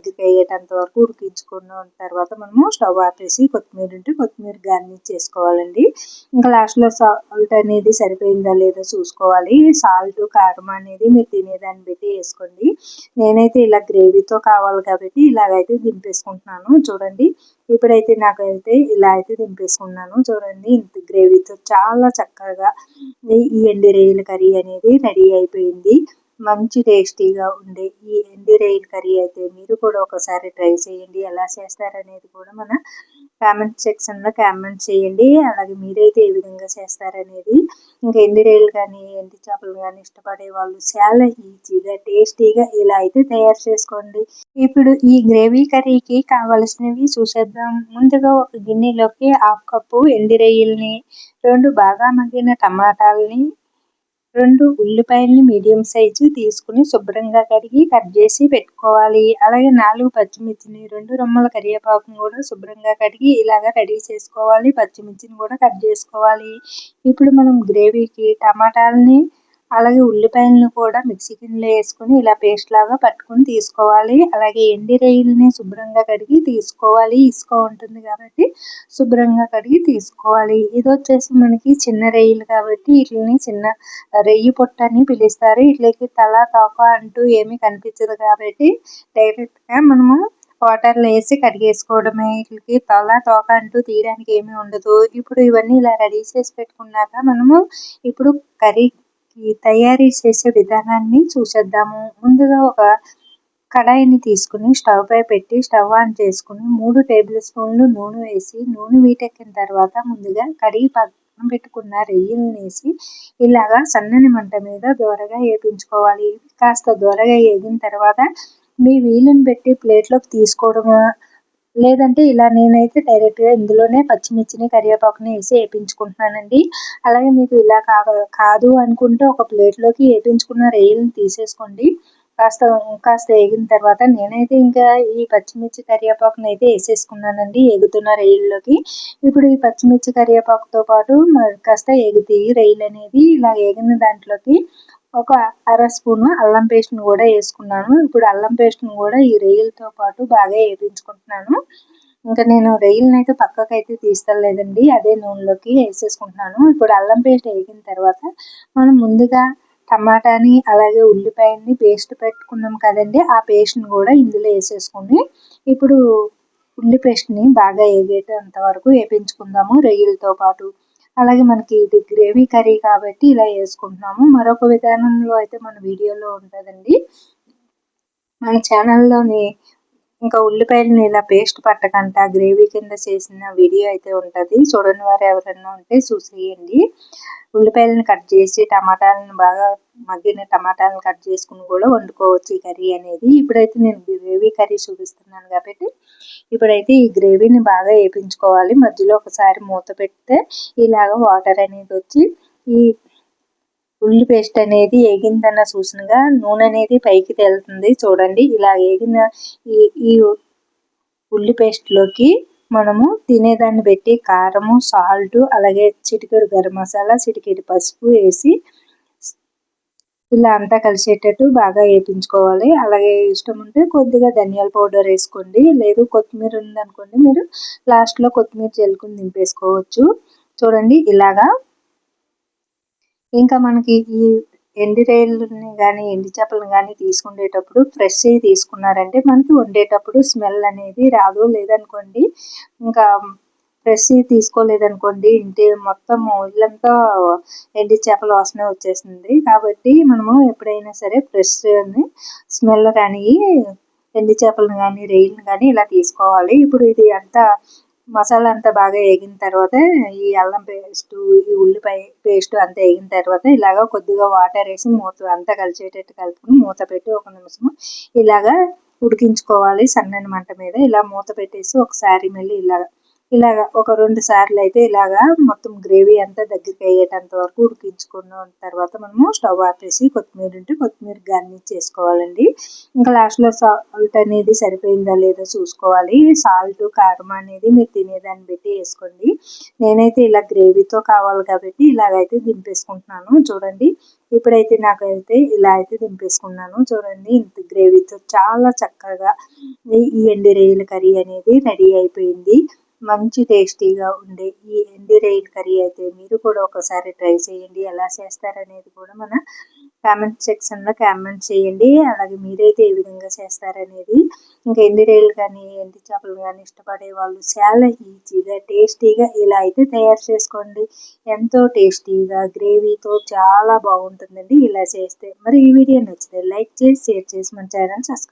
దగ్గరికి అయ్యేటంత వరకు ఉడికించుకున్న తర్వాత మనము స్టవ్ ఆపేసి కొత్తిమీర ఉంటే కొత్తిమీర గార్నిష్ చేసుకోవాలండి. ఇంకా లాస్ట్లో సాల్ట్ అనేది సరిపోయిందా లేదా చూసుకోవాలి. సాల్ట్ కారం అనేది మీరు తినేదాన్ని బట్టి వేసుకోండి. నేనైతే ఇలా గ్రేవీతో కావాలి కాబట్టి ఇలాగైతే దింపేసుకుంటున్నాను. చూడండి ఇప్పుడైతే నాకైతే ఇలా అయితే దింపేసుకున్నాను. చూడండి ఇంత గ్రేవీతో చాలా చక్కగా ఈ ఎండు రొయ్యల కర్రీ అనేది రెడీ అయిపోయింది. మంచి టేస్టీగా ఉండే ఈ ఎండు రొయ్యల కర్రీ అయితే మీరు కూడా ఒకసారి ట్రై చేయండి. ఎలా చేస్తారనేది కూడా మన కామెంట్ సెక్షన్లో కామెంట్ చేయండి. అలాగే మీరైతే ఏ విధంగా చేస్తారనేది. ఇంకా ఎండు రొయ్యలు కానీ ఎండు చేపలు కానీ ఇష్టపడే వాళ్ళు చాలా ఈజీగా టేస్టీగా ఇలా అయితే తయారు చేసుకోండి. ఇప్పుడు ఈ గ్రేవీ కర్రీకి కావలసినవి చూసేద్దాం. ముందుగా ఒక గిన్నెలోకి 1/2 కప్పు ఎండు రొయ్యల్ని, 2 బాగా మగ్గిన టమాటాలని, 2 ఉల్లిపాయల్ని మీడియం సైజు తీసుకుని శుభ్రంగా కడిగి కట్ చేసి పెట్టుకోవాలి. అలాగే 4 పచ్చిమిర్చిని, 2 రెమ్మల కరివేపాకును కూడా శుభ్రంగా కడిగి ఇలాగ రెడీ చేసుకోవాలి. పచ్చిమిర్చిని కూడా కట్ చేసుకోవాలి. ఇప్పుడు మనం గ్రేవీకి టమాటాలని అలాగే ఉల్లిపాయలను కూడా మిక్సీ గిన్నెలో వేసుకొని ఇలా పేస్ట్ లాగా పట్టుకుని తీసుకోవాలి. అలాగే ఎండు రొయ్యలని శుభ్రంగా కడిగి తీసుకోవాలి. ఇసుక ఉంటుంది కాబట్టి శుభ్రంగా కడిగి తీసుకోవాలి. ఇది వచ్చేసి మనకి చిన్న రొయ్యలు కాబట్టి వీటిని చిన్న రొయ్యి పొట్టు అని పిలుస్తారు. వీటికి తల తోక అంటూ ఏమీ కనిపించదు కాబట్టి డైరెక్ట్గా మనము వాటర్లో వేసి కడిగేసుకోవడమే. వీటికి తల తోక అంటూ తీయడానికి ఏమీ ఉండదు. ఇప్పుడు ఇవన్నీ ఇలా రెడీ చేసి పెట్టుకున్నాక మనము ఇప్పుడు కర్రీ తయారీ చేసే విధానాన్ని చూసేద్దాము. ముందుగా ఒక కడాయిని తీసుకుని స్టవ్ పై పెట్టి స్టవ్ ఆన్ చేసుకుని 3 టేబుల్ స్పూన్లు నూనె వేసి నూనె వీటెక్కిన తర్వాత ముందుగా కడిగి పక్కన పెట్టుకున్న రొయ్యలను వేసి ఇలాగా సన్నని మంట మీద దోరగా వేపించుకోవాలి. కాస్త దోరగా వేగిన తర్వాత మీ వీలుని పెట్టి ప్లేట్లోకి తీసుకోవడమా లేదంటే ఇలా నేనైతే డైరెక్ట్గా ఇందులోనే పచ్చిమిర్చిని కరివేపాకుని వేసి వేపించుకుంటున్నానండి. అలాగే మీకు ఇలా కాదు అనుకుంటే ఒక ప్లేట్లోకి వేపించుకున్న రొయ్యలను తీసేసుకోండి. కాస్త వేగిన తర్వాత నేనైతే ఇంకా ఈ పచ్చిమిర్చి కరివేపాకుని అయితే వేసేసుకున్నానండి ఎగుతున్న రొయ్యల్లోకి. ఇప్పుడు ఈ పచ్చిమిర్చి కరివేపాకుతో పాటు మరి కాస్త ఎగుతాయి రొయ్యలు అనేది. ఇలా వేగిన దాంట్లోకి ఒక 1/2 స్పూను అల్లం పేస్ట్ని కూడా వేసుకున్నాను. ఇప్పుడు అల్లం పేస్ట్ని కూడా ఈ రొయ్యలతో పాటు బాగా వేపించుకుంటున్నాను. ఇంకా నేను రొయ్యలను అయితే పక్కకు అయితే తీస్తలేదండి, అదే నూనెలోకి వేసేసుకుంటున్నాను. ఇప్పుడు అల్లం పేస్ట్ వేగిన తర్వాత మనం ముందుగా టమాటాని అలాగే ఉల్లిపాయని పేస్ట్ పెట్టుకున్నాం కదండి, ఆ పేస్ట్ని కూడా ఇందులో వేసేసుకుని ఇప్పుడు ఉల్లి పేస్ట్ని బాగా వేగేటంత వరకు వేపించుకుందాము రొయ్యలతో పాటు. అలాగే మనకి ఇది గ్రేవీ కర్రీ కాబట్టి ఇలా వేసుకుంటున్నాము. మరొక విధానంలో అయితే మన వీడియోలో ఉంటుందండి, మన ఛానల్లోని ఇంకా ఉల్లిపాయలని ఇలా పేస్ట్ పట్టకుండా గ్రేవీ కింద చేసిన వీడియో అయితే ఉంటుంది. చూడని వారు ఎవరైనా ఉంటే చూసేయండి. ఉల్లిపాయలను కట్ చేసి టమాటాలను బాగా మగ్గిన టమాటాలను కట్ చేసుకుని కూడా వండుకోవచ్చు ఈ కర్రీ అనేది. ఇప్పుడైతే నేను గ్రేవీ కర్రీ చూపిస్తున్నాను కాబట్టి ఇప్పుడైతే ఈ గ్రేవీని బాగా వేపించుకోవాలి. మధ్యలో ఒకసారి మూత పెడితే ఇలాగ వాటర్ అనేది వచ్చి ఈ ఉల్లి పేస్ట్ అనేది వేగిందన్న సూచనగా నూనె అనేది పైకి తేలుతుంది. చూడండి ఇలా వేగిన ఈ ఉల్లి పేస్ట్లోకి మనము తినేదాన్ని బట్టి కారము, సాల్ట్, అలాగే చిటికెడు గరం మసాలా, చిటికెడు పసుపు వేసి ఇలా అంతా కలిసేటట్టు బాగా వేపించుకోవాలి. అలాగే ఇష్టం ఉంటే కొద్దిగా ధనియాల పౌడర్ వేసుకోండి, లేదు కొత్తిమీర ఉందనుకోండి మీరు లాస్ట్లో కొత్తిమీర చల్లుకుని దింపేసుకోవచ్చు. చూడండి ఇలాగా. ఇంకా మనకి ఈ ఎండు రొయ్యలని కానీ ఎండు చేపలను కానీ తీసుకునేటప్పుడు ఫ్రెష్ తీసుకున్నారంటే మనకి వండేటప్పుడు స్మెల్ అనేది రాదు. లేదనుకోండి ఇంకా ఫ్రెష్ తీసుకోలేదనుకోండి ఇంటి మొత్తం ఇల్లంతా ఎండు చేపల వాసన వచ్చేస్తుంది. కాబట్టి మనము ఎప్పుడైనా సరే ఫ్రెష్ స్మెల్ రాని ఎండు చేపలను కానీ రొయ్యలను కానీ ఇలా తీసుకోవాలి. ఇప్పుడు ఇది అంతా మసాలా అంతా బాగా వేగిన తర్వాత ఈ అల్లం పేస్ట్, ఈ ఉల్లిపాయ పేస్ట్ అంతా వేగిన తర్వాత ఇలాగ కొద్దిగా వాటర్ వేసి మూత అంతా కలిసేటట్టు కలుపుకొని మూత పెట్టి 1 నిమిషం ఇలాగా ఉడికించుకోవాలి సన్నని మంట మీద. ఇలా మూత పెట్టేసి ఒకసారి మళ్ళీ ఇలా ఇలాగా ఒక 2 సార్లు అయితే ఇలాగా మొత్తం గ్రేవీ అంతా దగ్గరికి అయ్యేటంత వరకు ఉడికించుకున్న తర్వాత మనము స్టవ్ ఆపేసి కొత్తిమీర ఉంటే కొత్తిమీర గార్నిష్ చేసుకోవాలండి. ఇంకా లాస్ట్‌లో సాల్ట్ అనేది సరిపోయిందా లేదా చూసుకోవాలి. సాల్ట్, కారం అనేది మీరు తినేదాన్ని బట్టి ఏసుకోండి. నేనైతే ఇలా గ్రేవీతో కావాలి కాబట్టి ఇలాగైతే దింపేసుకుంటున్నాను. చూడండి ఇప్పుడైతే నాకైతే ఇలా అయితే దింపేసుకున్నాను. చూడండి ఇంత గ్రేవీతో చాలా చక్కగా ఈ ఎండు రొయ్యల కర్రీ అనేది రెడీ అయిపోయింది. మంచి టేస్టీగా ఉండే ఈ ఎండు రొయ్యల కర్రీ అయితే మీరు కూడా ఒకసారి ట్రై చేయండి. ఎలా చేస్తారనేది కూడా మన కామెంట్ సెక్షన్‌లో కామెంట్ చేయండి. అలాగే మీరైతే ఏ విధంగా చేస్తారనేది. ఇంకా ఎండు రొయ్యలు కానీ, ఎండు చేపలు కానీ ఇష్టపడే వాళ్ళు చాలా ఈజీగా, టేస్టీగా ఇలా అయితే తయారు చేసుకోండి. ఎంతో టేస్టీగా గ్రేవీతో చాలా బాగుంటుందండి ఇలా చేస్తే. మరి ఈ వీడియో నచ్చితే లైక్ చేసి, షేర్ చేసి మన ఛానల్ సబ్స్క్రైబ్